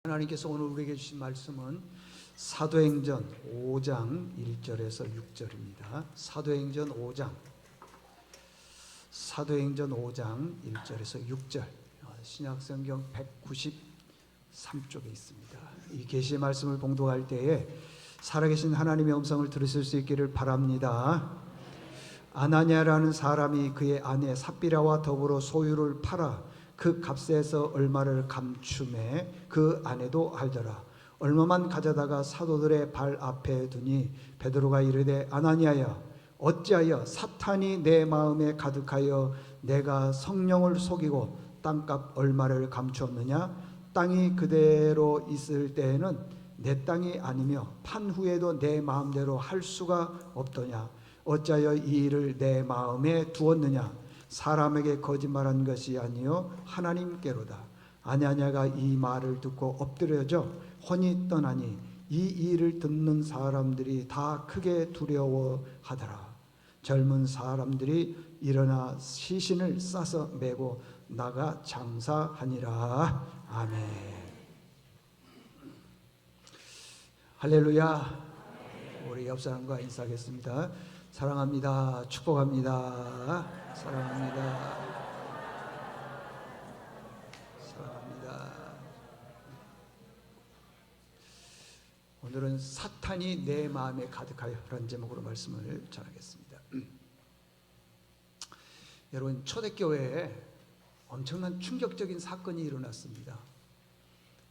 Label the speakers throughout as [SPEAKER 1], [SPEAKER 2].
[SPEAKER 1] 하나님께서 오늘 우리에게 주신 말씀은 사도행전 5장 1절에서 6절입니다. 사도행전 5장 1절에서 6절, 신약성경 193쪽에 있습니다. 이 계시의 말씀을 봉독할 때에 살아계신 하나님의 음성을 들으실 수 있기를 바랍니다. 아나니아라는 사람이 그의 아내 삽비라와 더불어 소유를 팔아 그 값에서 얼마를 감춤해 그 아내도 알더라. 얼마만 가져다가 사도들의 발 앞에 두니 베드로가 이르되 아나니아야, 어찌하여 사탄이 내 마음에 가득하여 내가 성령을 속이고 땅값 얼마를 감추었느냐? 땅이 그대로 있을 때에는 내 땅이 아니며 판 후에도 내 마음대로 할 수가 없더냐? 어찌하여 이 일을 내 마음에 두었느냐? 사람에게 거짓말한 것이 아니요 하나님께로다. 아나니아가 이 말을 듣고 엎드려져 혼이 떠나니 이 일을 듣는 사람들이 다 크게 두려워하더라. 젊은 사람들이 일어나 시신을 싸서 메고 나가 장사하니라. 아멘. 할렐루야. 우리 옆 사람과 인사하겠습니다. 사랑합니다. 축복합니다. 사랑합니다. 사랑합니다. 오늘은 사탄이 내 마음에 가득하여 라는 제목으로 말씀을 전하겠습니다. 여러분, 초대교회에 엄청난 충격적인 사건이 일어났습니다.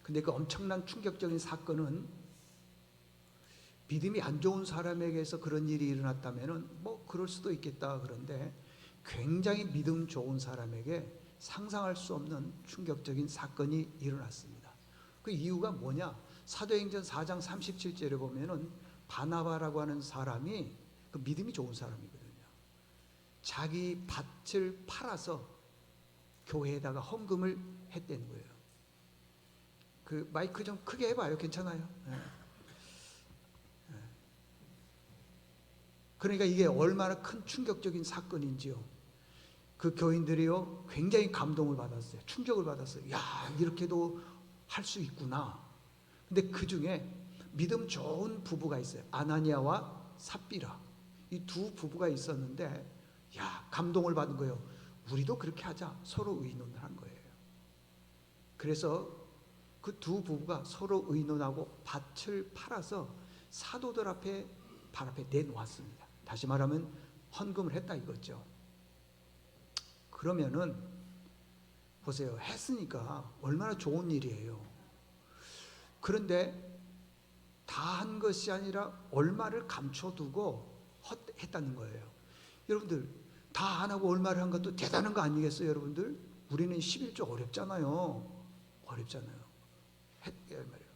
[SPEAKER 1] 근데 그 엄청난 충격적인 사건은 믿음이 안 좋은 사람에게서 그런 일이 일어났다면 뭐 그럴 수도 있겠다. 그런데 굉장히 믿음 좋은 사람에게 상상할 수 없는 충격적인 사건이 일어났습니다. 그 이유가 뭐냐? 사도행전 4장 37절에 보면은 바나바라고 하는 사람이 그 믿음이 좋은 사람이거든요. 자기 밭을 팔아서 교회에다가 헌금을 했다는 거예요. 그 마이크 좀 크게 해봐요. 괜찮아요? 네. 그러니까 이게 얼마나 큰 충격적인 사건인지요. 그 교인들이요 굉장히 감동을 받았어요. 충격을 받았어요. 야, 이렇게도 할 수 있구나. 근데 그 중에 믿음 좋은 부부가 있어요. 아나니아와 삽비라. 이 두 부부가 있었는데 야, 감동을 받은 거예요. 우리도 그렇게 하자. 서로 의논을 한 거예요. 그래서 그 두 부부가 서로 의논하고 밭을 팔아서 사도들 앞에 발 앞에 내놓았습니다. 다시 말하면 헌금을 했다 이거죠. 그러면은 보세요. 했으니까 얼마나 좋은 일이에요. 그런데 다 한 것이 아니라 얼마를 감춰두고 했다는 거예요. 여러분들, 다 안 하고 얼마를 한 것도 대단한 거 아니겠어요? 여러분들, 우리는 11조 어렵잖아요. 어렵잖아요. 했단 말이에요.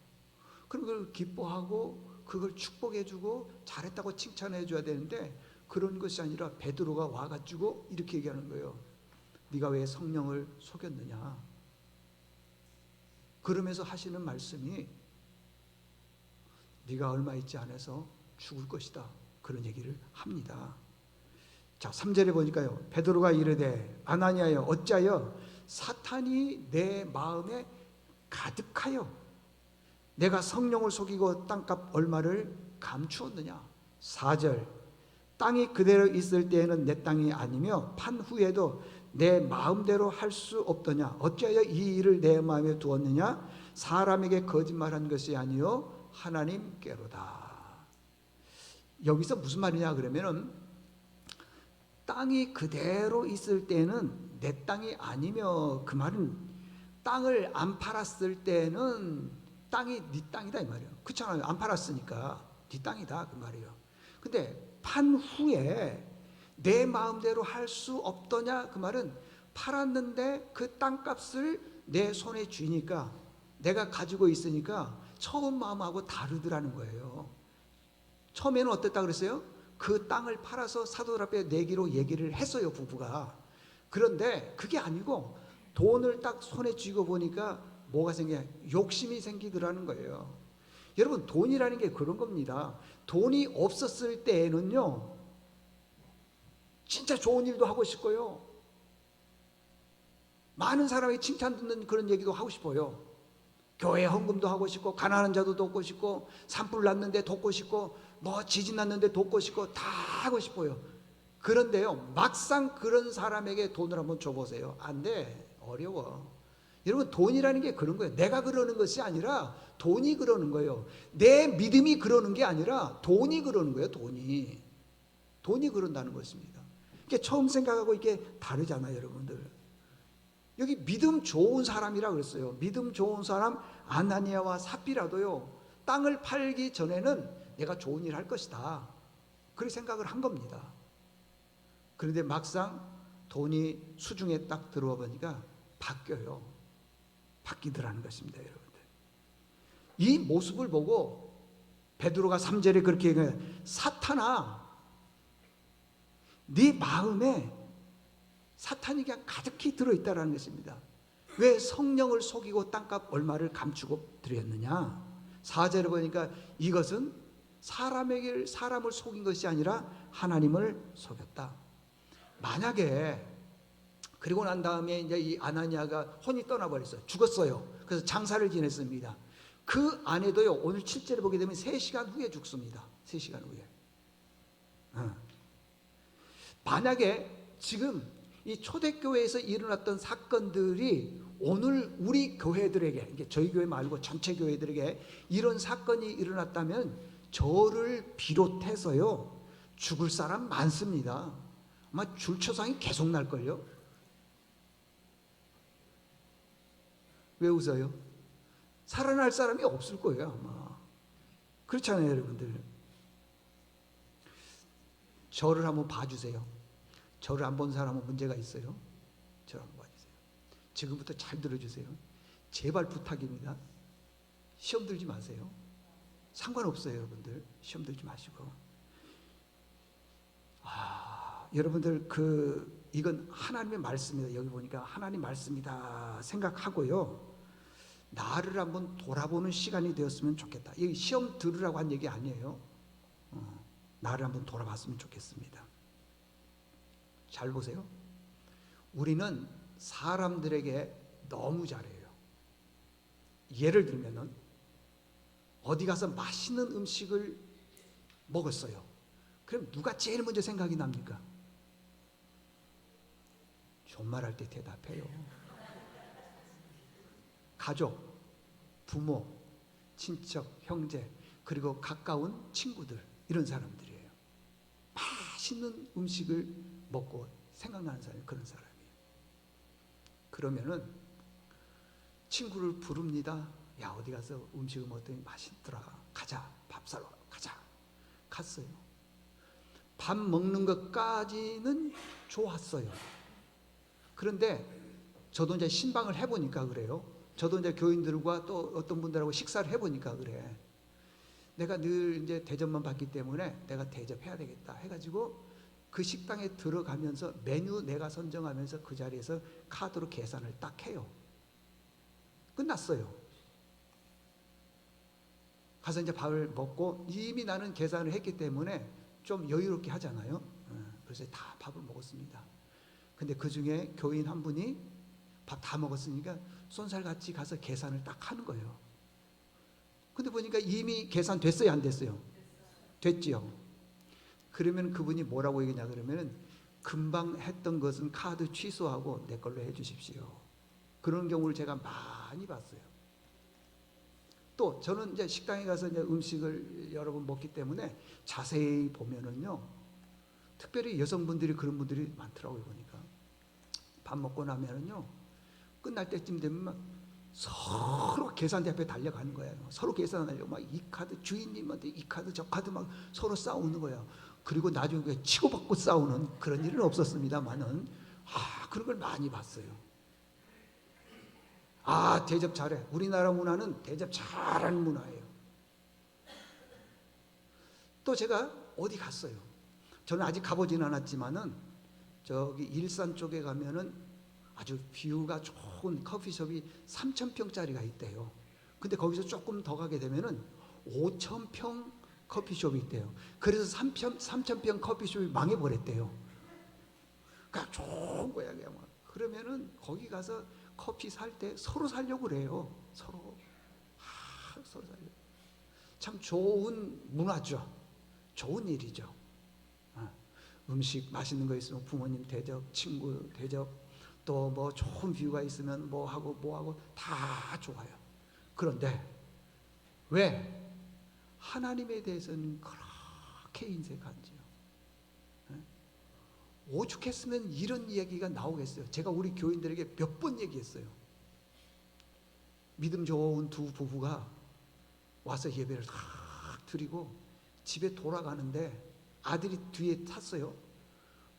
[SPEAKER 1] 그럼 그걸 기뻐하고 그걸 축복해주고 잘했다고 칭찬해줘야 되는데 그런 것이 아니라 베드로가 와가지고 이렇게 얘기하는 거예요. 네가 왜 성령을 속였느냐? 그러면서 하시는 말씀이 네가 얼마 있지 않아서 죽을 것이다. 그런 얘기를 합니다. 자, 3절에 보니까요. 베드로가 이르되 아나니아여, 어찌하여 사탄이 내 마음에 가득하여 내가 성령을 속이고 땅값 얼마를 감추었느냐? 4절, 땅이 그대로 있을 때에는 내 땅이 아니며 판 후에도 내 마음대로 할 수 없더냐? 어찌하여 이 일을 내 마음에 두었느냐? 사람에게 거짓말한 것이 아니요 하나님께로다. 여기서 무슨 말이냐 그러면은 땅이 그대로 있을 때는 내 땅이 아니며, 그 말은 땅을 안 팔았을 때는 땅이 네 땅이다 이 말이에요. 그렇잖아요. 안 팔았으니까 네 땅이다 그 말이에요. 근데 판 후에 내 마음대로 할 수 없더냐 그 말은 팔았는데 그 땅값을 내 손에 쥐니까 내가 가지고 있으니까 처음 마음하고 다르더라는 거예요. 처음에는 어땠다 그랬어요? 그 땅을 팔아서 사도들 앞에 내기로 얘기를 했어요, 부부가. 그런데 그게 아니고 돈을 딱 손에 쥐고 보니까 뭐가 생겨? 욕심이 생기더라는 거예요. 여러분, 돈이라는 게 그런 겁니다. 돈이 없었을 때에는요 진짜 좋은 일도 하고 싶고요, 많은 사람이 칭찬 듣는 그런 얘기도 하고 싶어요. 교회 헌금도 하고 싶고, 가난한 자도 돕고 싶고, 산불 났는데 돕고 싶고, 뭐 지진 났는데 돕고 싶고, 다 하고 싶어요. 그런데요, 막상 그런 사람에게 돈을 한번 줘보세요. 안 돼. 어려워. 여러분, 돈이라는 게 그런 거예요. 내가 그러는 것이 아니라 돈이 그러는 거예요. 내 믿음이 그러는 게 아니라 돈이 그러는 거예요. 돈이 그런다는 것입니다. 이게 처음 생각하고 이게 다르잖아요, 여러분들. 여기 믿음 좋은 사람이라 그랬어요. 믿음 좋은 사람 아나니아와 삽비라도요, 땅을 팔기 전에는 내가 좋은 일 할 것이다, 그렇게 생각을 한 겁니다. 그런데 막상 돈이 수중에 딱 들어와 보니까 바뀌더라는 것입니다, 여러분들. 이 모습을 보고 베드로가 3절에 그렇게 얘기해요. 사탄아, 네 마음에 사탄이 그냥 가득히 들어있다라는 것입니다. 왜 성령을 속이고 땅값 얼마를 감추고 드렸느냐? 4절에 보니까 이것은 사람을 속인 것이 아니라 하나님을 속였다. 만약에 그리고 난 다음에 이제 이 아나니아가 혼이 떠나버렸어요. 죽었어요. 그래서 장사를 지냈습니다. 그 아내도요, 오늘 7절에 보게 되면 3시간 후에 죽습니다. 3시간 후에. 만약에 지금 이 초대교회에서 일어났던 사건들이 오늘 우리 교회들에게, 이게 저희 교회 말고 전체 교회들에게 이런 사건이 일어났다면 저를 비롯해서요, 죽을 사람 많습니다. 아마 줄초상이 계속 날걸요. 왜 웃어요? 살아날 사람이 없을 거예요, 아마. 그렇잖아요, 여러분들. 저를 한번 봐주세요. 저를 안 본 사람은 문제가 있어요. 저를 한번 봐주세요. 지금부터 잘 들어주세요. 제발 부탁입니다. 시험 들지 마세요. 상관없어요, 여러분들. 시험 들지 마시고. 여러분들, 이건 하나님의 말씀이다. 여기 보니까 하나님 말씀이다 생각하고요, 나를 한번 돌아보는 시간이 되었으면 좋겠다. 여기 시험 들으라고 한 얘기 아니에요. 나를 한번 돌아봤으면 좋겠습니다. 잘 보세요. 우리는 사람들에게 너무 잘해요. 예를 들면은 어디 가서 맛있는 음식을 먹었어요. 그럼 누가 제일 먼저 생각이 납니까? 존말할 때 대답해요. 가족, 부모, 친척, 형제, 그리고 가까운 친구들, 이런 사람들이에요. 맛있는 음식을 먹고 생각나는 사람이 그런 사람이에요. 그러면은 친구를 부릅니다. 야, 어디 가서 음식을 먹더니 맛있더라. 가자. 밥 사러 가자. 갔어요. 밥 먹는 것까지는 좋았어요. 그런데 저도 이제 신방을 해보니까 그래요. 저도 이제 교인들과 또 어떤 분들하고 식사를 해보니까 그래. 내가 늘 이제 대접만 받기 때문에 내가 대접해야 되겠다 해가지고 그 식당에 들어가면서 메뉴 내가 선정하면서 그 자리에서 카드로 계산을 딱 해요. 끝났어요. 가서 이제 밥을 먹고 이미 나는 계산을 했기 때문에 좀 여유롭게 하잖아요. 그래서 다 밥을 먹었습니다. 근데 그 중에 교인 한 분이 밥 다 먹었으니까 쏜살같이 가서 계산을 딱 하는 거예요. 근데 보니까 이미 계산됐어요, 안 됐어요? 됐지요. 그러면 그분이 뭐라고 얘기냐 그러면, 금방 했던 것은 카드 취소하고 내 걸로 해 주십시오. 그런 경우를 제가 많이 봤어요. 또 저는 이제 식당에 가서 이제 음식을 여러 번 먹기 때문에 자세히 보면은요, 특별히 여성분들이 그런 분들이 많더라고요. 보니까 밥 먹고 나면은요, 끝날 때쯤 되면 서로 계산대 앞에 달려가는 거예요. 서로 계산하려고 막 이 카드 주인님한테 이 카드 저 카드 막 서로 싸우는 거예요. 그리고 나중에 치고받고 싸우는 그런 일은 없었습니다만은 그런 걸 많이 봤어요. 대접 잘해. 우리나라 문화는 대접 잘하는 문화예요. 또 제가 어디 갔어요. 저는 아직 가보진 않았지만은 저기 일산 쪽에 가면은 아주 뷰가 좋은 커피숍이 3,000평짜리가 있대요. 근데 거기서 조금 더 가게 되면은 5,000평 커피숍이 있대요. 그래서 3,000평 커피숍이 망해버렸대요. 그러니까 좋은 거야, 그냥. 그러면은 거기 가서 커피 살 때 서로 살려고 그래요. 서로. 서로 살려요. 참 좋은 문화죠. 좋은 일이죠. 음식 맛있는 거 있으면 부모님 대접, 친구 대접, 또 뭐 좋은 뷰가 있으면 뭐 하고 다 좋아요. 그런데 왜 하나님에 대해서는 그렇게 인색한지요? 오죽했으면 이런 이야기가 나오겠어요. 제가 우리 교인들에게 몇 번 얘기했어요. 믿음 좋은 두 부부가 와서 예배를 다 드리고 집에 돌아가는데 아들이 뒤에 탔어요.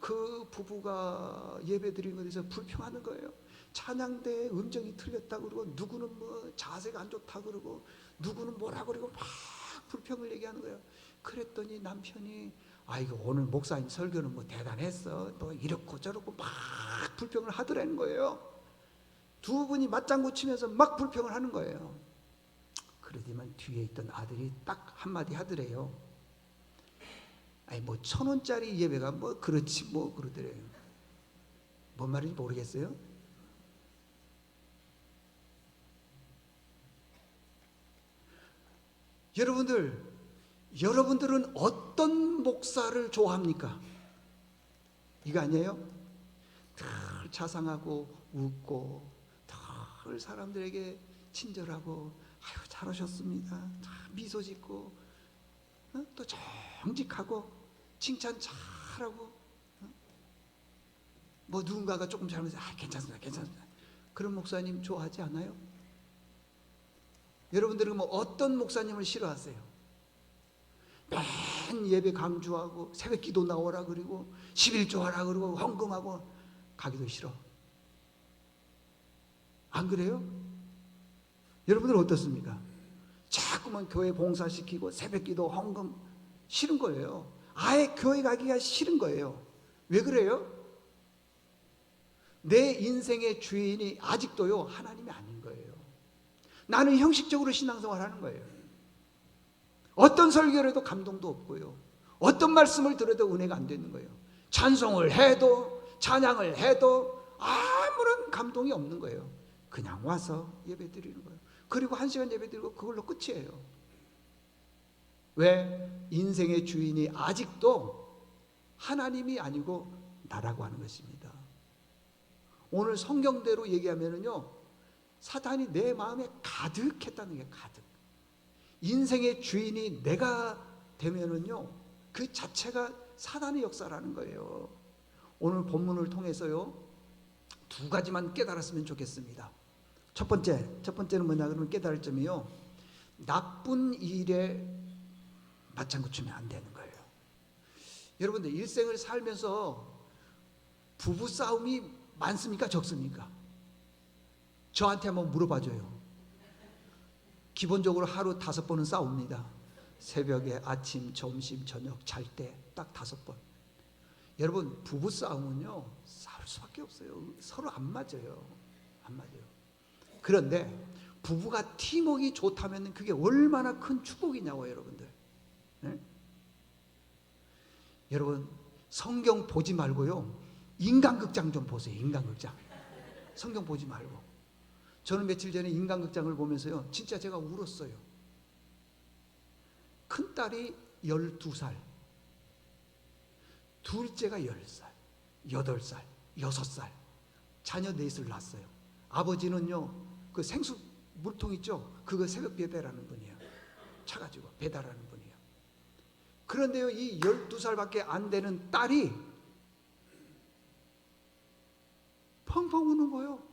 [SPEAKER 1] 그 부부가 예배 드리는 것에 대해서 불평하는 거예요. 찬양대 음정이 틀렸다 그러고, 누구는 뭐 자세가 안 좋다 그러고, 누구는 뭐라 그러고 막 불평을 얘기하는 거예요. 그랬더니 남편이 아이고 오늘 목사님 설교는 뭐 대단했어, 또 이렇고 저렇고 막 불평을 하더라는 거예요. 두 분이 맞장구 치면서 막 불평을 하는 거예요. 그러더니만 뒤에 있던 아들이 딱 한마디 하더래요. 아니 뭐 1,000원짜리 예배가 뭐 그렇지 뭐 그러더래요. 뭔 말인지 모르겠어요. 여러분들은 어떤 목사를 좋아합니까? 이거 아니에요? 늘 자상하고 웃고 늘 사람들에게 친절하고 아유 잘하셨습니다, 미소 짓고 또 정직하고 칭찬 잘하고 뭐 누군가가 조금 잘못해서 괜찮습니다 그런 목사님 좋아하지 않아요? 여러분들은 뭐 어떤 목사님을 싫어하세요? 맨 예배 강조하고 새벽 기도 나오라 그리고 11조 하라 그러고 헌금하고 가기도 싫어. 안 그래요? 여러분들 어떻습니까? 자꾸만 교회 봉사시키고 새벽 기도 헌금 싫은 거예요. 아예 교회 가기가 싫은 거예요. 왜 그래요? 내 인생의 주인이 아직도요 하나님이 아닌 거예요. 나는 형식적으로 신앙생활 하는 거예요. 어떤 설교를 해도 감동도 없고요, 어떤 말씀을 들어도 은혜가 안 되는 거예요. 찬송을 해도 찬양을 해도 아무런 감동이 없는 거예요. 그냥 와서 예배 드리는 거예요. 그리고 1시간 예배 드리고 그걸로 끝이에요. 왜? 인생의 주인이 아직도 하나님이 아니고 나라고 하는 것입니다. 오늘 성경대로 얘기하면은요, 사탄이 내 마음에 가득했다는 게 가득. 인생의 주인이 내가 되면은요, 그 자체가 사단의 역사라는 거예요. 오늘 본문을 통해서요, 2가지만 깨달았으면 좋겠습니다. 첫 번째는 뭐냐 그러면 깨달을 점이요, 나쁜 일에 맞장구 치면 안 되는 거예요. 여러분들 일생을 살면서 부부 싸움이 많습니까? 적습니까? 저한테 한번 물어봐줘요. 기본적으로 하루 5번은 싸웁니다. 새벽에, 아침, 점심, 저녁, 잘 때 딱 5번. 여러분 부부 싸움은요 싸울 수밖에 없어요. 서로 안 맞아요. 안 맞아요. 그런데 부부가 팀워크가 좋다면 그게 얼마나 큰 축복이냐고 여러분들. 네? 여러분 성경 보지 말고요, 인간극장 좀 보세요. 인간극장. 성경 보지 말고. 저는 며칠 전에 인간극장을 보면서요, 진짜 제가 울었어요. 큰딸이 12살, 둘째가 10살, 8살, 6살, 자녀 넷을 낳았어요. 아버지는요, 그 생수 물통 있죠? 그거 새벽 배달하는 분이에요. 차 가지고 배달하는 분이에요. 그런데요, 이 12살밖에 안 되는 딸이 펑펑 우는 거예요.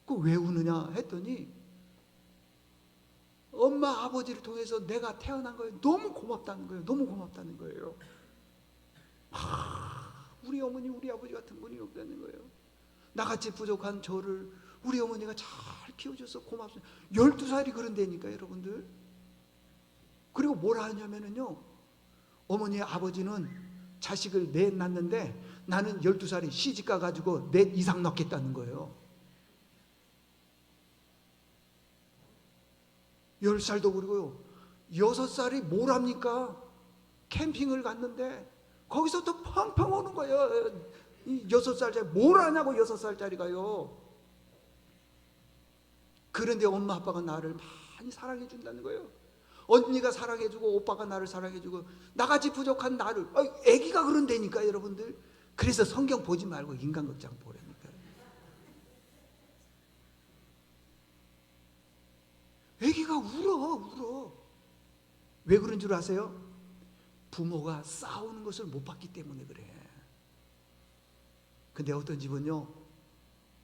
[SPEAKER 1] 그 왜 우느냐 했더니 엄마 아버지를 통해서 내가 태어난 거예요. 너무 고맙다는 거예요. 너무 고맙다는 거예요. 우리 어머니 우리 아버지 같은 분이 없다는 거예요. 나같이 부족한 저를 우리 어머니가 잘 키워줘서 고맙습니다. 12살이 그런다니까 여러분들. 그리고 뭐라 하냐면요, 어머니 아버지는 자식을 넷 낳는데 나는 12살이 시집가 가지고 넷 이상 낳겠다는 거예요. 10살도 그러고요, 6살이 뭘 합니까? 캠핑을 갔는데 거기서 또 펑펑 오는 거예요. 이 6살짜리 뭘 하냐고 6살짜리가요. 그런데 엄마 아빠가 나를 막 많이 사랑해 준다는 거예요. 언니가 사랑해주고 오빠가 나를 사랑해주고 나같이 부족한 나를, 애기가 그런다니까 여러분들. 그래서 성경 보지 말고 인간극장 보라니까. 애기가 울어. 왜 그런 줄 아세요? 부모가 싸우는 것을 못 봤기 때문에 그래. 근데 어떤 집은요,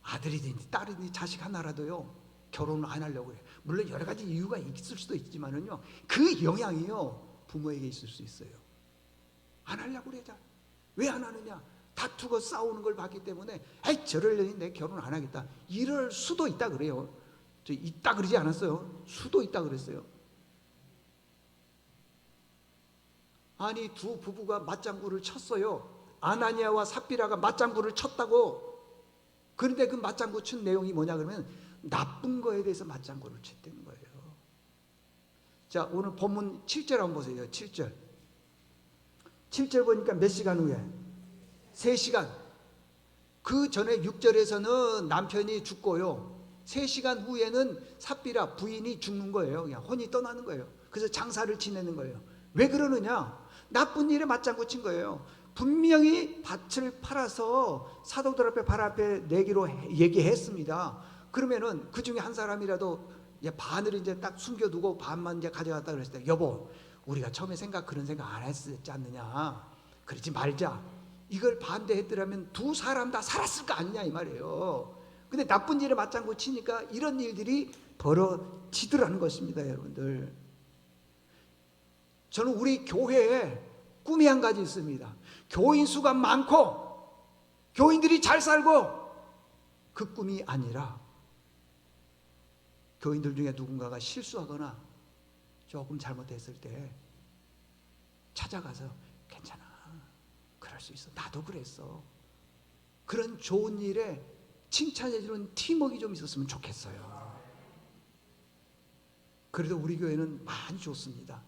[SPEAKER 1] 아들이든지 딸이든지 자식 하나라도요 결혼을 안 하려고 해요. 물론 여러 가지 이유가 있을 수도 있지만은요, 그 영향이요 부모에게 있을 수 있어요. 안 하려고 그래. 왜 안 하느냐? 다투고 싸우는 걸 봤기 때문에 아이 저럴 년이 내 결혼 안 하겠다 이럴 수도 있다 그래요. 저 있다 그러지 않았어요. 수도 있다 그랬어요. 아니 두 부부가 맞장구를 쳤어요. 아나니아와 삽비라가 맞장구를 쳤다고. 그런데 그 맞장구 친 내용이 뭐냐 그러면 나쁜 거에 대해서 맞장구를 쳤다는 거예요. 자, 오늘 본문 7절 한번 보세요. 7절. 7절 보니까 몇 시간 후에? 3시간. 그 전에 6절에서는 남편이 죽고요, 3시간 후에는 삽비라 부인이 죽는 거예요. 그냥 혼이 떠나는 거예요. 그래서 장사를 지내는 거예요. 왜 그러느냐? 나쁜 일에 맞장구 친 거예요. 분명히 밭을 팔아서 사도들 앞에 발 앞에 내기로 얘기했습니다. 그러면은 그 중에 한 사람이라도 이제 반을 이제 딱 숨겨두고 반만 이제 가져갔다 그랬을 때, 여보, 우리가 처음에 그런 생각 안 했지 않느냐? 그러지 말자. 이걸 반대했더라면 두 사람 다 살았을 거 아니냐 이 말이에요. 근데 나쁜 일에 맞장구 치니까 이런 일들이 벌어지더라는 것입니다, 여러분들. 저는 우리 교회에 꿈이 한 가지 있습니다. 교인 수가 많고 교인들이 잘 살고, 그 꿈이 아니라 교인들 중에 누군가가 실수하거나 조금 잘못했을 때 찾아가서 괜찮아, 그럴 수 있어, 나도 그랬어, 그런 좋은 일에 칭찬해주는 팀워크가 좀 있었으면 좋겠어요. 그래도 우리 교회는 많이 좋습니다.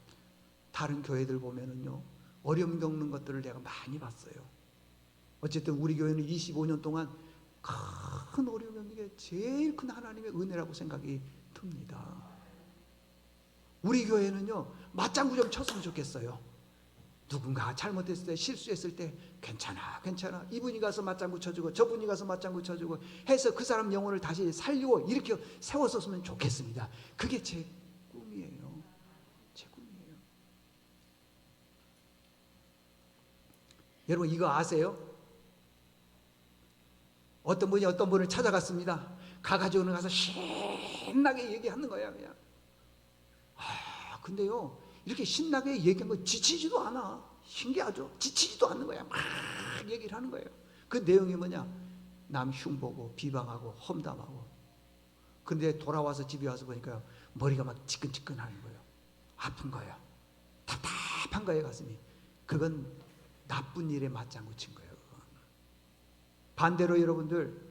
[SPEAKER 1] 다른 교회들 보면은요, 어려움 겪는 것들을 내가 많이 봤어요. 어쨌든 우리 교회는 25년 동안 큰 어려움 겪는 게 제일 큰 하나님의 은혜라고 생각이 듭니다. 우리 교회는요, 맞장구 좀 쳤으면 좋겠어요. 누군가 잘못했을 때, 실수했을 때 괜찮아, 이분이 가서 맞장구 쳐주고 저분이 가서 맞장구 쳐주고 해서 그 사람 영혼을 다시 살리고 이렇게 세웠었으면 좋겠습니다. 그게 제 꿈이에요. 제 꿈이에요. 여러분 이거 아세요? 어떤 분이 어떤 분을 찾아갔습니다. 가가지고는 가서 신나게 얘기하는 거야 그냥. 근데요, 이렇게 신나게 얘기한 거 지치지도 않아. 신기하죠? 지치지도 않는 거야. 막 얘기를 하는 거예요. 그 내용이 뭐냐? 남 흉보고 비방하고 험담하고. 근데 돌아와서 집에 와서 보니까 머리가 막 지끈지끈하는 거예요. 아픈 거예요. 답답한 거예요, 가슴이. 그건 나쁜 일에 맞장구 친 거예요. 반대로 여러분들,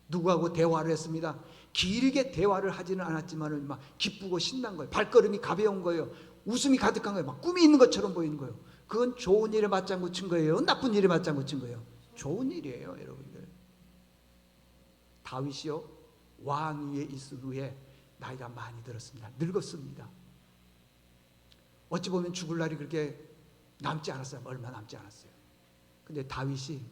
[SPEAKER 1] 누구하고 대화를 했습니다. 길게 대화를 하지는 않았지만 막 기쁘고 신난 거예요. 발걸음이 가벼운 거예요. 웃음이 가득한 거예요. 막 꿈이 있는 것처럼 보이는 거예요. 그건 좋은 일에 맞장구 친 거예요? 나쁜 일에 맞장구 친 거예요? 좋은 일이에요, 여러분들. 다윗이요, 왕위에 있은 후에 나이가 많이 들었습니다. 늙었습니다. 어찌 보면 죽을 날이 그렇게 남지 않았어요. 얼마 남지 않았어요. 근데 다윗이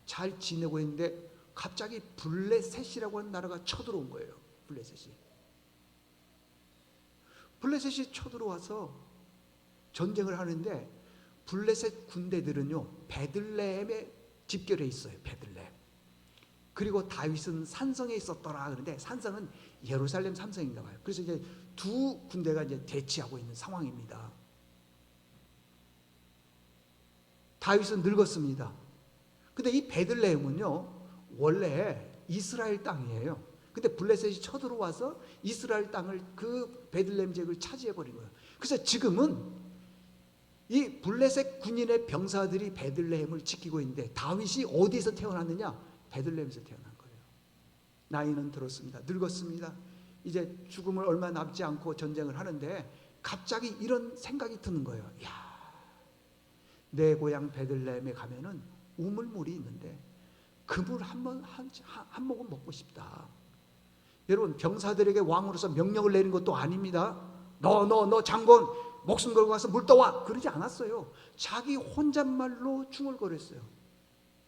[SPEAKER 1] 잘 지내고 있는데 갑자기 블레셋이라고 하는 나라가 쳐들어온 거예요. 블레셋이 쳐들어와서 전쟁을 하는데, 블레셋 군대들은요 베들레헴에 집결해 있어요. 베들레헴. 그리고 다윗은 산성에 있었더라. 그런데 산성은 예루살렘 산성인가 봐요. 그래서 이제 두 군대가 이제 대치하고 있는 상황입니다. 다윗은 늙었습니다. 근데 이 베들레헴은요 원래 이스라엘 땅이에요. 근데 블레셋이 쳐들어와서 이스라엘 땅을, 그 베들레헴 지역을 차지해 버린 거예요. 그래서 지금은 이 블레셋 군인의 병사들이 베들레헴을 지키고 있는데, 다윗이 어디서 태어났느냐? 베들레헴에서 태어난 거예요. 나이는 들었습니다. 늙었습니다. 이제 죽음을 얼마 남지 않고 전쟁을 하는데 갑자기 이런 생각이 드는 거예요. 야, 내 고향 베들레헴에 가면은 우물물이 있는데 그 물 한 모금 먹고 싶다. 여러분, 병사들에게 왕으로서 명령을 내린 것도 아닙니다. 너 장본 목숨 걸고 가서 물 떠와. 그러지 않았어요. 자기 혼잣말로 중얼거렸어요.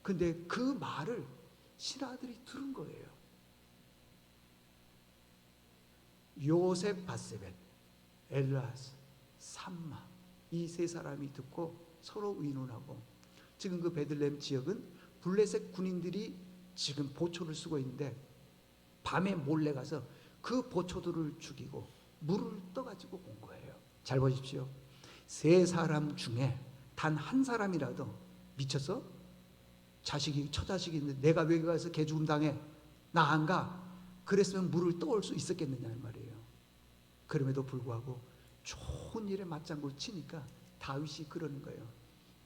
[SPEAKER 1] 근데 그 말을 신하들이 들은 거예요. 요셉, 바세벳, 엘라스, 삼마, 이 세 사람이 듣고 서로 의논하고, 지금 그 베들레헴 지역은 블레셋 군인들이 지금 보초를 쓰고 있는데 밤에 몰래 가서 그 보초들을 죽이고 물을 떠가지고 온 거예요. 잘 보십시오. 세 사람 중에 단 한 사람이라도 미쳐서 처자식이 있는데 내가 외국 가서 개죽음 당해, 나 안 가, 그랬으면 물을 떠올 수 있었겠느냐는 말이에요. 그럼에도 불구하고 좋은 일에 맞장구 치니까 다윗이 그러는 거예요.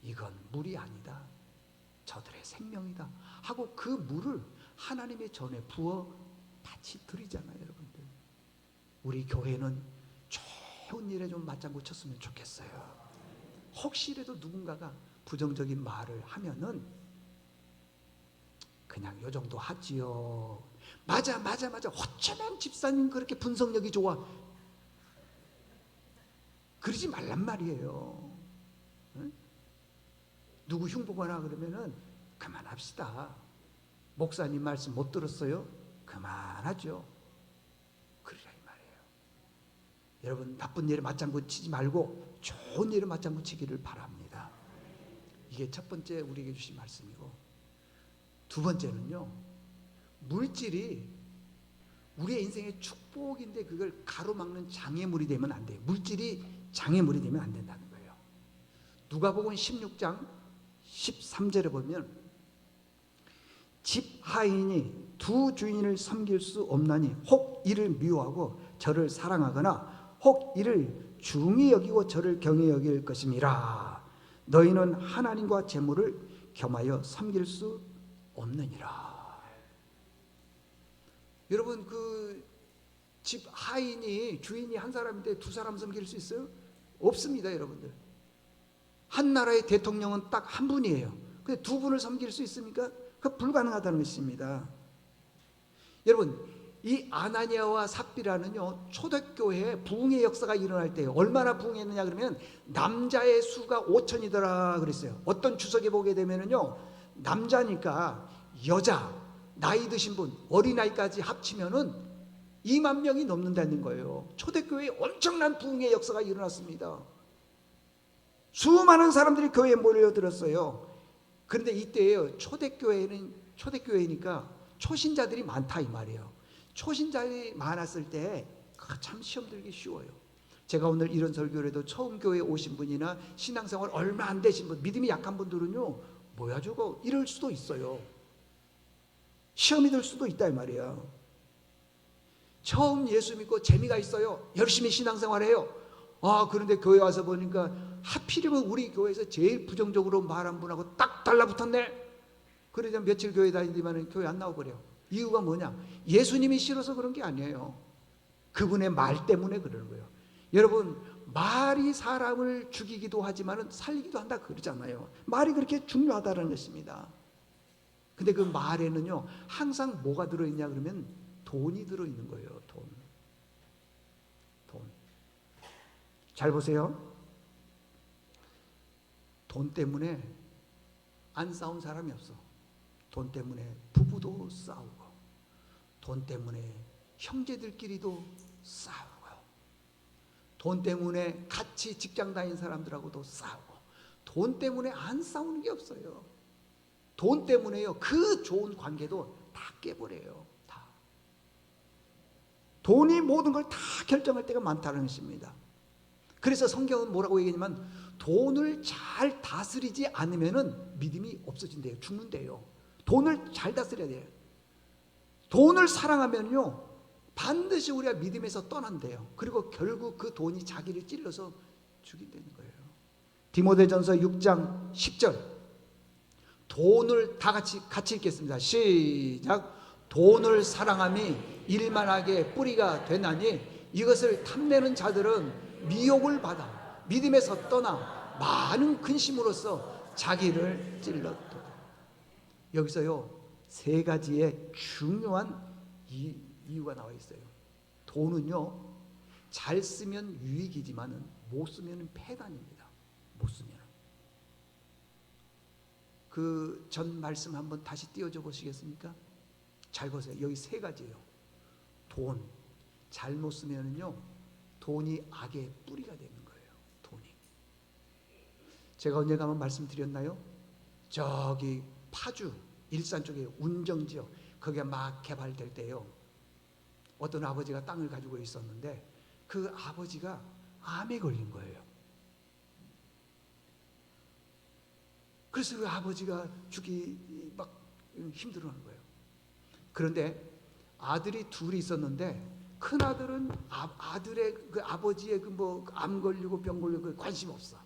[SPEAKER 1] 이건 물이 아니다, 저들의 생명이다 하고 그 물을 하나님의 전에 부어 같이 드리잖아요. 여러분들, 우리 교회는 좋은 일에 좀 맞장구 쳤으면 좋겠어요. 혹시라도 누군가가 부정적인 말을 하면은 그냥 요 정도 하지요. 맞아. 어쩌면 집사님 그렇게 분석력이 좋아. 그러지 말란 말이에요. 응? 누구 흉보거나 그러면은 그만합시다. 목사님 말씀 못 들었어요? 그만하죠. 그러라 이 말이에요. 여러분, 나쁜 일에 맞장구 치지 말고 좋은 일에 맞장구 치기를 바랍니다. 이게 첫 번째 우리에게 주신 말씀이고, 두 번째는요, 물질이 우리의 인생의 축복인데 그걸 가로막는 장애물이 되면 안 돼요. 물질이 장애물이 되면 안 된다는 거예요. 누가복음 16장 13절에 보면, 집 하인이 두 주인을 섬길 수 없나니 혹 이를 미워하고 저를 사랑하거나 혹 이를 중히 여기고 저를 경히 여길 것임이라. 너희는 하나님과 재물을 겸하여 섬길 수 없느니라. 여러분, 그 집 하인이, 주인이 한 사람인데 두 사람 섬길 수 있어요? 없습니다. 여러분들, 한 나라의 대통령은 딱 한 분이에요. 근데 두 분을 섬길 수 있습니까? 그 불가능하다는 것입니다. 여러분, 이 아나니아와 삽비라는요, 초대교회에 부흥의 역사가 일어날 때요, 얼마나 부흥했느냐 그러면 남자의 수가 5천이더라 그랬어요. 어떤 주석에 보게 되면은요, 남자니까 여자, 나이 드신 분, 어린아이까지 합치면은 2만 명이 넘는다는 거예요. 초대교회에 엄청난 부흥의 역사가 일어났습니다. 수많은 사람들이 교회에 몰려들었어요. 그런데 이때에요, 초대교회니까 초신자들이 많다 이 말이에요. 초신자들이 많았을 때 참 시험 들기 쉬워요. 제가 오늘 이런 설교를 해도 처음 교회에 오신 분이나 신앙생활 얼마 안 되신 분, 믿음이 약한 분들은요, 뭐야 저거 이럴 수도 있어요. 시험이 들 수도 있다 이 말이에요. 처음 예수 믿고 재미가 있어요. 열심히 신앙생활해요. 그런데 교회 와서 보니까 하필이면 우리 교회에서 제일 부정적으로 말한 분하고 딱 달라붙었네. 그러자 며칠 교회 다니지만 교회 안 나오고래요. 이유가 뭐냐? 예수님이 싫어서 그런 게 아니에요. 그분의 말 때문에 그러는 거예요. 여러분, 말이 사람을 죽이기도 하지만 살리기도 한다 그러잖아요. 말이 그렇게 중요하다는 것입니다. 근데 그 말에는요, 항상 뭐가 들어있냐 그러면 돈이 들어있는 거예요. 돈. 잘 보세요. 돈 때문에 안 싸운 사람이 없어. 돈 때문에 부부도 싸우고, 돈 때문에 형제들끼리도 싸우고, 돈 때문에 같이 직장 다닌 사람들하고도 싸우고, 돈 때문에 안 싸우는 게 없어요. 돈 때문에요, 그 좋은 관계도 다 깨버려요. 다. 돈이 모든 걸 다 결정할 때가 많다는 것입니다. 그래서 성경은 뭐라고 얘기하냐면, 돈을 잘 다스리지 않으면 믿음이 없어진대요. 죽는대요. 돈을 잘 다스려야 돼요. 돈을 사랑하면요, 반드시 우리가 믿음에서 떠난대요. 그리고 결국 그 돈이 자기를 찔러서 죽인다는 거예요. 디모데전서 6장 10절, 돈을 다 같이 읽겠습니다. 시작. 돈을 사랑함이 일만하게 뿌리가 되나니 이것을 탐내는 자들은 미혹을 받아 믿음에서 떠나 많은 근심으로써 자기를 찔렀다. 여기서요, 세 가지의 중요한 이유가 나와 있어요. 돈은요, 잘 쓰면 유익이지만은 못 쓰면은 폐단입니다. 못 쓰면. 그 전 말씀 한번 다시 띄워줘 보시겠습니까? 잘 보세요. 여기 세 가지예요. 돈 잘못 쓰면은요 돈이 악의 뿌리가 되는 거예요. 돈이. 제가 언젠가 한번 말씀드렸나요? 저기 파주 일산 쪽에 운정지역 거기가 막 개발될 때요. 어떤 아버지가 땅을 가지고 있었는데 그 아버지가 암에 걸린 거예요. 그래서 그 아버지가 죽기 막 힘들어하는 거예요. 그런데 아들이 둘이 있었는데 큰 아들은 아들의 그 아버지의 그 뭐 암 걸리고 병 걸리고 그 관심 없어.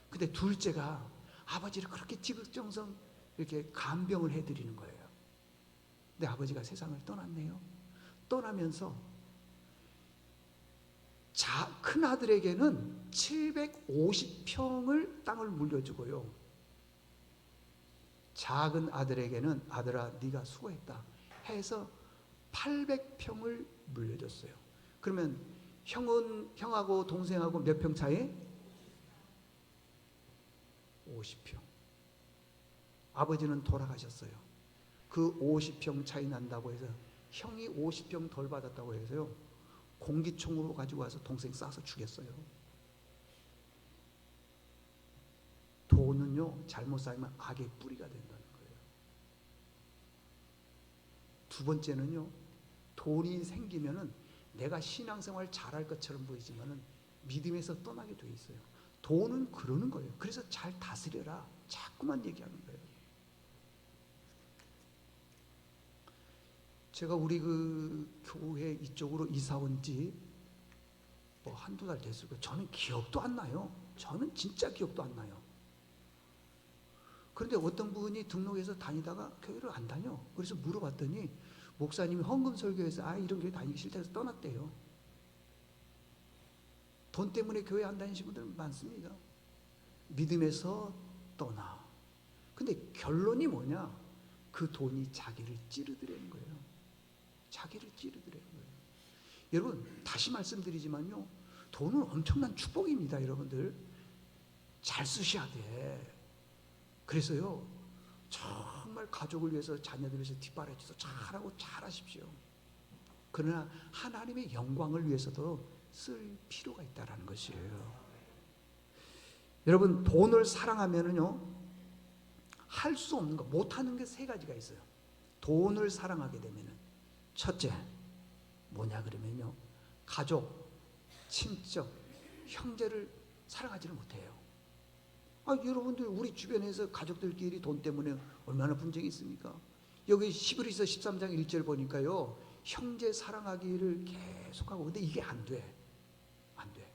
[SPEAKER 1] 근데 둘째가 아버지를 그렇게 지극정성 이렇게 간병을 해드리는 거예요. 근데 아버지가 세상을 떠났네요. 떠나면서 큰 아들에게는 750평을 땅을 물려주고요. 작은 아들에게는 아들아 네가 수고했다 해서 800평을 물려줬어요. 그러면 형하고 동생하고 몇 평 차이? 50평. 아버지는 돌아가셨어요. 그 50평 차이 난다고 해서 형이 50평 덜 받았다고 해서요 공기총으로 가지고 와서 동생 쏴서 죽였어요. 돈은요 잘못 쌓이면 악의 뿌리가 된다는 거예요. 두 번째는요 돈이 생기면은 내가 신앙생활 잘할 것처럼 보이지만은 믿음에서 떠나게 돼 있어요. 돈은 그러는 거예요. 그래서 잘 다스려라 자꾸만 얘기하는 거예요. 제가 우리 그 교회 이쪽으로 이사 온 지 뭐 한두 달 됐을 거예요. 저는 기억도 안 나요. 저는 진짜 기억도 안 나요. 그런데 어떤 분이 등록해서 다니다가 교회를 안 다녀. 그래서 물어봤더니 목사님이 헌금 설교에서 이런 교회 다니기 싫다 해서 떠났대요. 돈 때문에 교회 안 다니시는 분들 많습니다. 믿음에서 떠나. 근데 결론이 뭐냐? 그 돈이 자기를 찌르드리는 거예요. 자기를 찌르드리는 거예요. 여러분 다시 말씀드리지만요 돈은 엄청난 축복입니다. 여러분들 잘 쓰셔야 돼. 그래서요 정말 가족을 위해서 자녀들을 위해서 뒷바라지도 잘하고 잘하십시오. 그러나 하나님의 영광을 위해서도 쓸 필요가 있다는 것이에요. 여러분 돈을 사랑하면은요 할 수 없는 거 못하는 게 세 가지가 있어요. 돈을 사랑하게 되면은 첫째 뭐냐 그러면요 가족, 친척, 형제를 사랑하지를 못해요. 여러분들 우리 주변에서 가족들끼리 돈 때문에 얼마나 분쟁이 있습니까? 여기 히브리서 13장 1절 보니까요 형제 사랑하기를 계속하고 근데 이게 안 돼. 안 돼.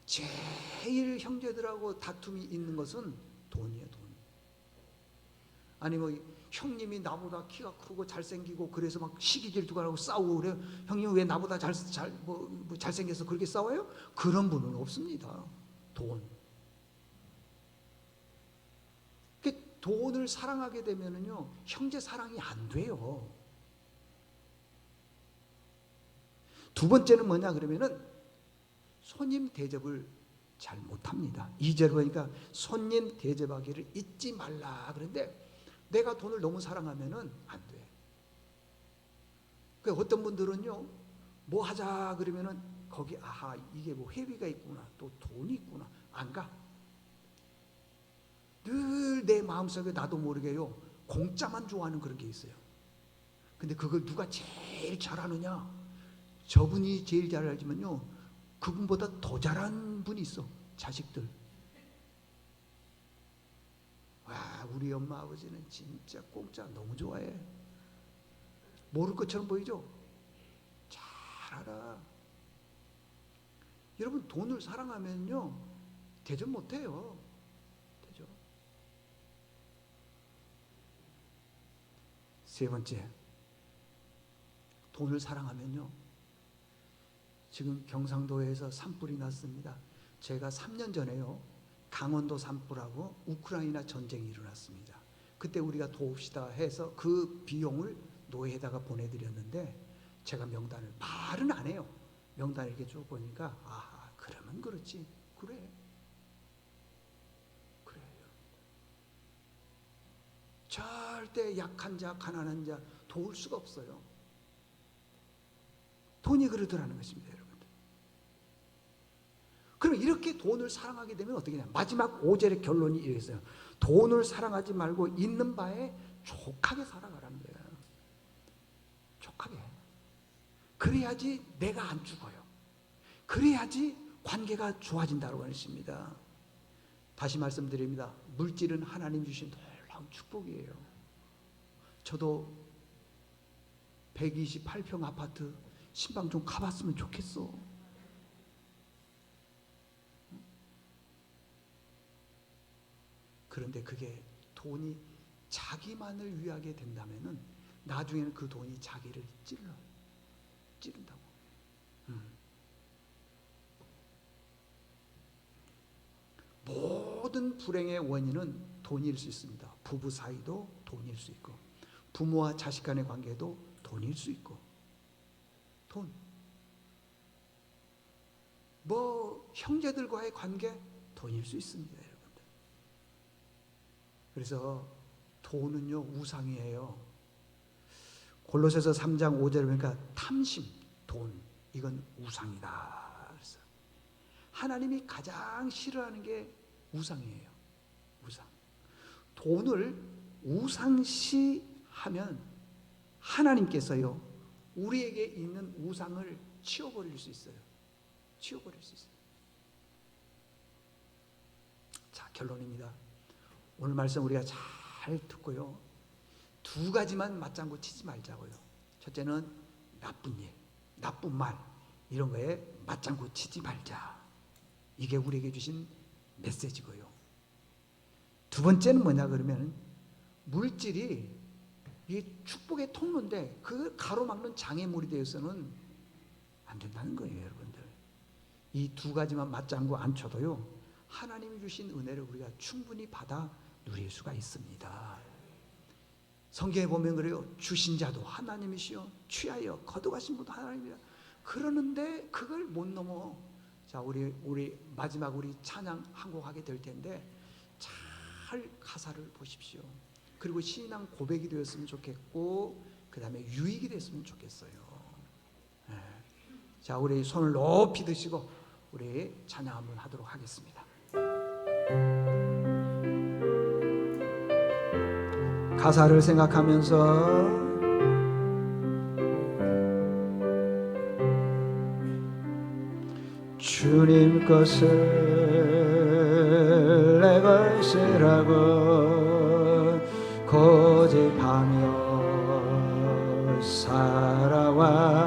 [SPEAKER 1] 제일 형제들하고 다툼이 있는 것은 돈이에요. 돈. 아니 뭐 형님이 나보다 키가 크고 잘생기고 그래서 막 시기 질투가 나고 싸우고 그래요. 형님 왜 나보다 잘생겨서 그렇게 싸워요? 그런 분은 없습니다. 돈. 돈을 사랑하게 되면은요 형제 사랑이 안 돼요. 두 번째는 뭐냐 그러면은 손님 대접을 잘 못합니다. 2절 보니까 손님 대접하기를 잊지 말라. 그런데 내가 돈을 너무 사랑하면은 안 돼. 그러니까 어떤 분들은요 뭐 하자 그러면은 거기 이게 뭐 회비가 있구나 또 돈이 있구나 안 가. 늘 내 마음속에 나도 모르게요 공짜만 좋아하는 그런 게 있어요. 근데 그걸 누가 제일 잘하느냐? 저분이 제일 잘 알지만요 그분보다 더 잘하는 분이 있어. 자식들. 와 우리 엄마 아버지는 진짜 공짜 너무 좋아해. 모를 것처럼 보이죠? 잘 알아. 여러분 돈을 사랑하면요 대접 못해요. 대접. 세 번째 돈을 사랑하면요 지금 경상도에서 산불이 났습니다. 제가 3년 전에요 강원도 산불하고 우크라이나 전쟁이 일어났습니다. 그때 우리가 도웁시다 해서 그 비용을 노예에다가 보내드렸는데 제가 명단을 말은 안 해요. 명단을 이렇게 쭉 보니까 그러면 그렇지. 그래요. 절대 약한 자, 가난한 자 도울 수가 없어요. 돈이 그러더라는 것입니다, 여러분들. 그럼 이렇게 돈을 사랑하게 되면 어떻게 되냐? 마지막 5절의 결론이 이랬어요. 돈을 사랑하지 말고 있는 바에 족하게 살아가라는 거예요. 족하게. 그래야지 내가 안 죽어요. 그래야지 관계가 좋아진다고 하는 것입니다. 다시 말씀드립니다. 물질은 하나님 주신 놀라운 축복이에요. 저도 128평 아파트 신방 좀 가봤으면 좋겠어. 그런데 그게 돈이 자기만을 위하게 된다면은 나중에는 그 돈이 자기를 찌른다고. 모든 불행의 원인은 돈일 수 있습니다. 부부 사이도 돈일 수 있고, 부모와 자식 간의 관계도 돈일 수 있고, 돈. 형제들과의 관계 돈일 수 있습니다, 여러분들. 그래서 돈은요 우상이에요. 골로새서 3장 5절에 보니까 탐심, 돈, 이건 우상이다. 그래서 하나님이 가장 싫어하는 게 우상이에요. 우상. 돈을 우상시하면 하나님께서요 우리에게 있는 우상을 치워버릴 수 있어요. 치워버릴 수 있어요. 자, 결론입니다. 오늘 말씀 우리가 잘 듣고요, 두 가지만 맞장구 치지 말자고요. 첫째는 나쁜 일, 나쁜 말, 이런 거에 맞장구 치지 말자. 이게 우리에게 주신 메시지고요. 두 번째는 뭐냐 그러면, 물질이 이 축복의 통로인데 그 가로막는 장애물이 되어서는 안 된다는 거예요, 여러분들. 이 두 가지만 맞장구 안 쳐도요 하나님이 주신 은혜를 우리가 충분히 받아 누릴 수가 있습니다. 성경에 보면 그래요. 주신 자도 하나님이시요 취하여 거두가신 분도 하나님이라. 그러는데 그걸 못 넘어. 자, 우리 마지막 우리 찬양 한 곡 하게 될 텐데 잘 가사를 보십시오. 그리고 신앙 고백이 되었으면 좋겠고, 그 다음에 유익이 됐으면 좋겠어요. 네. 자, 우리 손을 높이 드시고 우리 찬양 한번 하도록 하겠습니다. 가사를 생각하면서 주님 것을 내 것이라고 고집하며 살아왔네.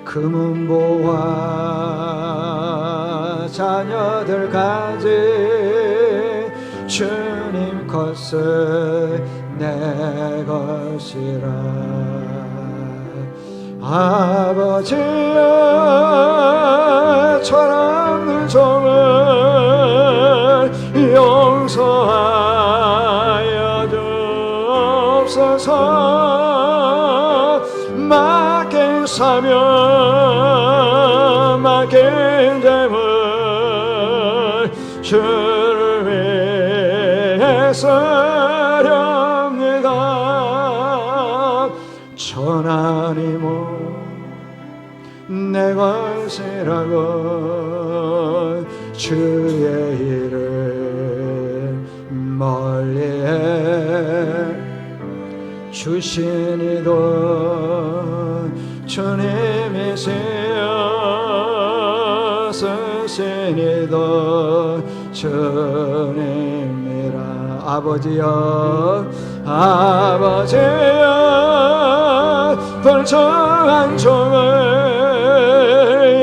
[SPEAKER 1] 금은보화 자녀들까지 주님 것을 내 것이라. 아버지여, 철없는 종을 용서하여 주옵소서. 맡긴 사명, 맡긴 재물 주를 위해 쓰렵니다. 전하님은 내 것이라고 주의 일을 멀리해 주시니도 주님이시여 쓰시니도 주님이라. 아버지여, 아버지여, 불청한 종을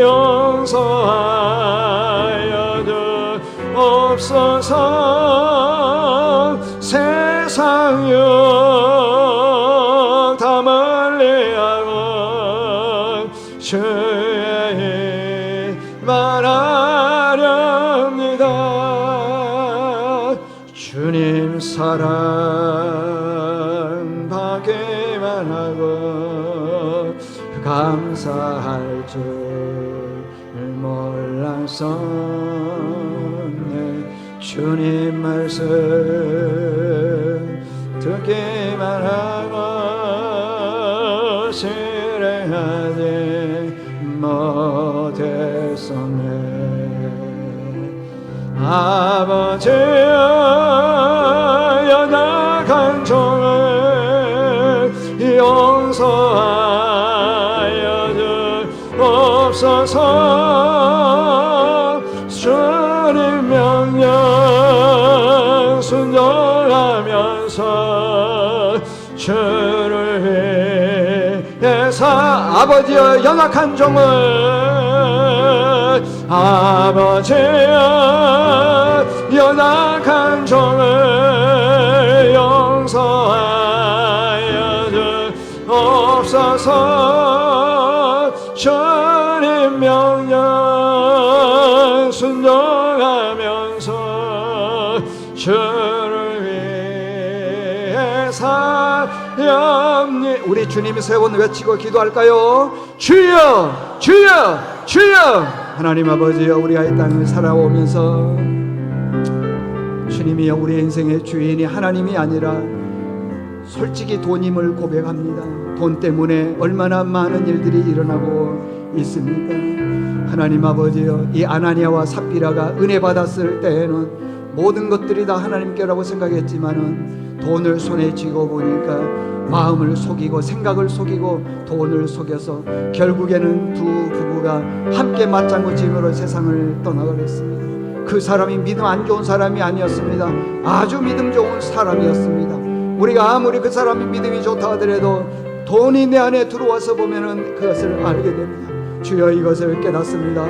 [SPEAKER 1] 용서하여 주옵소서. 세상 육 다 멀리하고 주의 일만 하렵니다. 주님 사랑 받기만 하고 감사할 줄 몰랐었네. 주님 말씀 듣기만 하고 실행하지 못했었네. 아버지여 연약한 종을 용서하여 주옵소서. 주님 명령 순종하면서 주를 위해서 아버지여 연약한 종을 아버지여 연약한 종을 용서하여 주옵소서. 주님 명령 순종하면서 주를 위해 사렵니. 우리 주님이 세 번 외치고 기도할까요? 주여 주여 주여. 하나님 아버지여 우리가 이 땅을 살아오면서 주님이여 우리 인생의 주인이 하나님이 아니라 솔직히 돈임을 고백합니다. 돈 때문에 얼마나 많은 일들이 일어나고 있습니까? 하나님 아버지여 이 아나니아와 삽비라가 은혜 받았을 때에는 모든 것들이 다 하나님께라고 생각했지만은 돈을 손에 쥐고 보니까 마음을 속이고 생각을 속이고 돈을 속여서 결국에는 두 부부가 함께 맞장구 짐으로 세상을 떠나버렸습니다. 그 사람이 믿음 안 좋은 사람이 아니었습니다. 아주 믿음 좋은 사람이었습니다. 우리가 아무리 그 사람이 믿음이 좋다 하더라도 돈이 내 안에 들어와서 보면은 그것을 알게 됩니다. 주여 이것을 깨닫습니다.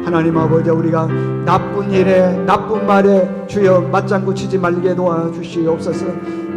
[SPEAKER 1] 하나님 아버지 우리가 나쁜 일에 나쁜 말에 주여 맞장구 치지 말게 도와주시옵소서.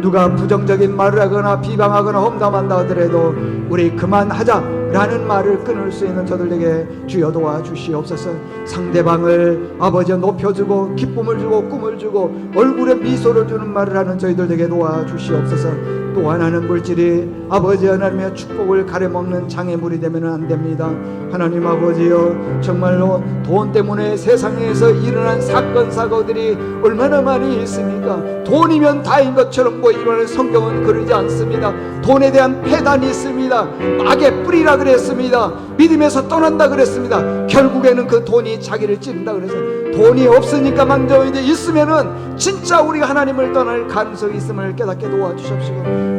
[SPEAKER 1] 누가 부정적인 말을 하거나 비방하거나 험담한다 하더라도 우리 그만하자라는 말을 끊을 수 있는 저들에게 주여 도와주시옵소서. 상대방을 아버지 높여주고 기쁨을 주고 꿈을 주고 얼굴에 미소를 주는 말을 하는 저희들에게 도와주시옵소서. 또 하나는 물질이 아버지 하나님의 축복을 가려먹는 장애물이 되면 안 됩니다. 하나님 아버지여 정말로 돈 때문에 세상에서 일어난 사건 사고들이 얼마나 많이 있습니까? 돈이면 다인 것처럼 보이지만 성경은 그러지 않습니다. 돈에 대한 폐단이 있습니다. 악의 뿌리라 그랬습니다. 믿음에서 떠난다 그랬습니다. 결국에는 그 돈이 자기를 찌른다 그래서 돈이 없으니까 망정 이제 있으면은 진짜 우리가 하나님을 떠날 가능성이 있음을 깨닫게 도와주십시오.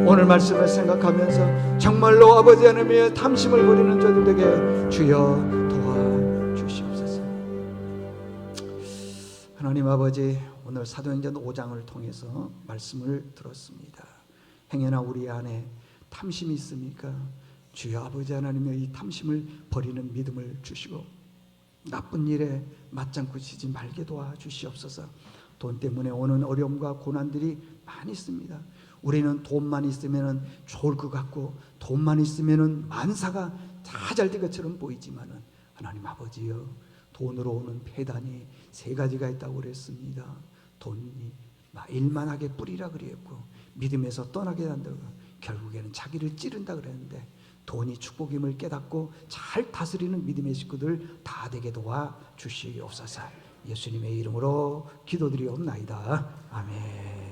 [SPEAKER 1] 오늘 말씀을 생각하면서 정말로 아버지 하나님의 탐심을 버리는 저들에게 주여 도와주시옵소서. 하나님 아버지 오늘 사도행전 5장을 통해서 말씀을 들었습니다. 행여나 우리 안에 탐심이 있습니까? 주여 아버지 하나님의 이 탐심을 버리는 믿음을 주시고 나쁜 일에 맞장구 치지 말게 도와주시옵소서. 돈 때문에 오는 어려움과 고난들이 많이 있습니다. 우리는 돈만 있으면 좋을 것 같고 돈만 있으면 만사가 다 잘 될 것처럼 보이지만은 하나님 아버지여 돈으로 오는 폐단이 세 가지가 있다고 그랬습니다. 돈이 일만하게 뿌리라 그랬고 믿음에서 떠나게 한다고 결국에는 자기를 찌른다 그랬는데 돈이 축복임을 깨닫고 잘 다스리는 믿음의 식구들 다 되게 도와주시옵소서. 예수님의 이름으로 기도드리옵나이다. 아멘.